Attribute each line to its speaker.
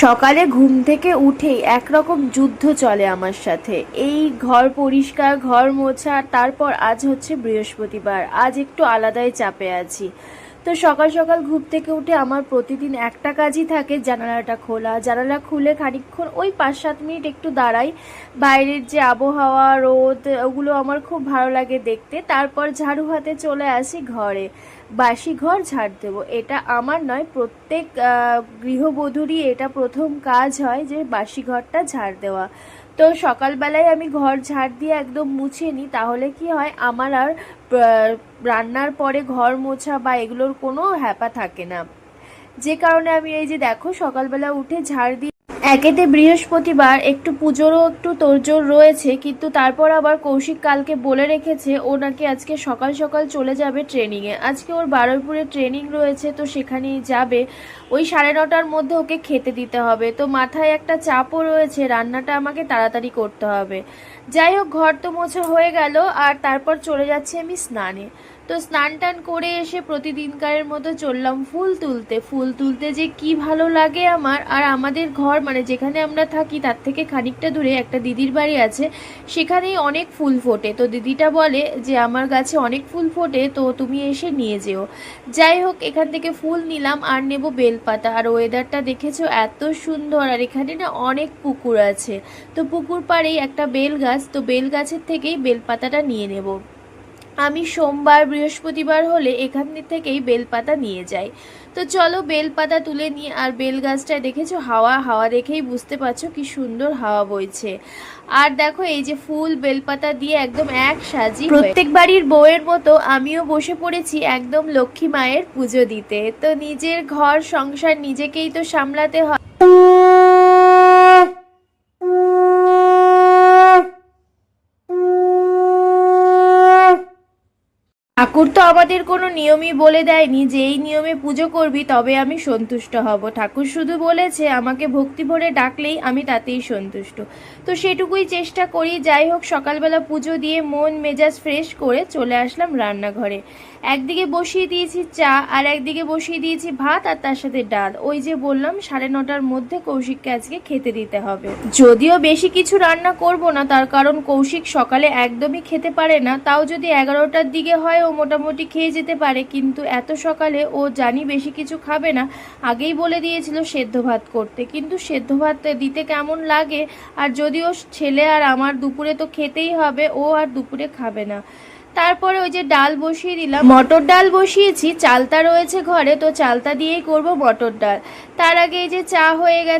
Speaker 1: সকালে ঘুম থেকে উঠেই একরকম যুদ্ধ চলে আমার সাথে। এই ঘর পরিষ্কার, ঘর মোছা, তারপর আজ হচ্ছে বৃহস্পতিবার, আজ একটু আলাদাই চাপে আছি। তো সকাল সকাল ঘুম থেকে উঠে আমার প্রতিদিন একটা কাজই থাকে, জানালাটা খোলা। জানালা খুলে খানিকক্ষণ ওই 5-7 মিনিট একটু দাঁড়াই, বাইরের যে আবহাওয়া, রোদ, ওগুলো আমার খুব ভালো লাগে দেখতে। তারপর ঝাড়ু হাতে চলে আসি ঘরে, বাসি ঘর ঝাড় দেবো। এটা আমার নয়, প্রত্যেক গৃহবধূরই এটা প্রথম কাজ হয় যে বাসি ঘরটা ঝাড় দেওয়া। তো সকালবেলায় আমি ঘর ঝাড় দিয়ে একদম মুছে নিই, তাহলে কি হয় আমার আর রান্নার পরে ঘর মোছা বা এগুলোর কোনো হ্যাপা থাকে না। যে কারণে আমি এই যে দেখো সকালবেলা উঠে ঝাড় দিই। একেতে বৃহস্পতিবার, একটু পুজোরও একটু তোড়জোড় রয়েছে, কিন্তু তারপর আবার কৌশিক কালকে বলে রেখেছে ও নাকি আজকে সকাল সকাল চলে যাবে ট্রেনিংয়ে। আজকে ওর বারুইপুরে ট্রেনিং রয়েছে, তো সেখানেই যাবে। ওই 9:30টার মধ্যে ওকে খেতে দিতে হবে, তো মাথায় একটা চাপও রয়েছে, রান্নাটা আমাকে তাড়াতাড়ি করতে হবে। যাই হোক, ঘর তো মোছা হয়ে গেল, আর তারপর চলে যাচ্ছি আমি স্নানে। তো স্নান টান করে এসে প্রতিদিনকারের মতো চললাম ফুল তুলতে। ফুল তুলতে যে কি ভালো লাগে আমার। আর আমাদের ঘর মানে যেখানে আমরা থাকি তার থেকে খানিকটা দূরে একটা দিদির বাড়ি আছে, সেখানেই অনেক ফুল ফোটে। তো দিদিটা বলে যে আমার গাছে অনেক ফুল ফোটে, তো তুমি এসে নিয়ে যেও। যাই হোক, এখান থেকে ফুল নিলাম আর নেব বেলপাতা। আর ওয়েদারটা দেখেছো এত সুন্দর, আর এখানে না অনেক পুকুর আছে। তো পুকুর পাড়েই একটা বেল গাছ, তো বেল গাছের থেকেই বেলপাতাটা নিয়ে নেব। আমি সোমবার বৃহস্পতিবার হলে এখান থেকেই বেলপাতা নিয়ে যাই। তো চলো বেলপাতা তুলে নিই। আর বেল গাছটায় দেখেছো হাওয়া হাওয়া দেখেই বুঝতে পারছো কি সুন্দর হাওয়া বইছে। আর দেখো এই যে ফুল বেলপাতা দিয়ে একদম এক সাজি, প্রত্যেক বাড়ির বউয়ের মতো আমিও বসে পড়েছি একদম লক্ষ্মী মায়ের পুজো দিতে। তো নিজের ঘর সংসার নিজেকেই তো সামলাতে হয়। ঠাকুর তো আমাদের কোনো নিয়মই বলে দেয়নি যে এই নিয়মে পুজো করবি তবে আমি সন্তুষ্ট হব। ঠাকুর শুধু বলেছে আমাকে ভক্তি ভরে ডাকলেই আমি তাতেই সন্তুষ্ট। তো সেটুকুই চেষ্টা করি। যাই হোক, সকালবেলা পুজো দিয়ে মন মেজাজ ফ্রেশ করে চলে আসলাম রান্নাঘরে। একদিকে বসিয়ে দিয়েছি চা, আর একদিকে বসিয়ে দিয়েছি ভাত, আর তার সাথে ডাল। ওই যে বললাম 9:30টার মধ্যে কৌশিককে আজকে খেতে দিতে হবে। যদিও বেশি কিছু রান্না করব না, তার কারণ কৌশিক সকালে একদমই খেতে পারে না। তাও যদি 11টার দিকে হয় ও মোটামুটি খেয়ে যেতে পারে, কিন্তু এত সকালে ও জানি বেশি কিছু খাবে না। আগেই বলে দিয়েছিল সেদ্ধ ভাত করতে, কিন্তু সেদ্ধ ভাত দিতে কেমন লাগে। আর যদিও ছেলে আর আমার দুপুরে তো খেতেই হবে, ও আর দুপুরে খাবে না। তারপরে ওই যে ডাল বসিয়ে দিলাম, মটর ডাল বসিয়েছি, চালতা রয়েছে ঘরে, তো চালতা দিয়েই করব মটর ডাল। তার আগে এই যে চা হয়ে গেছে।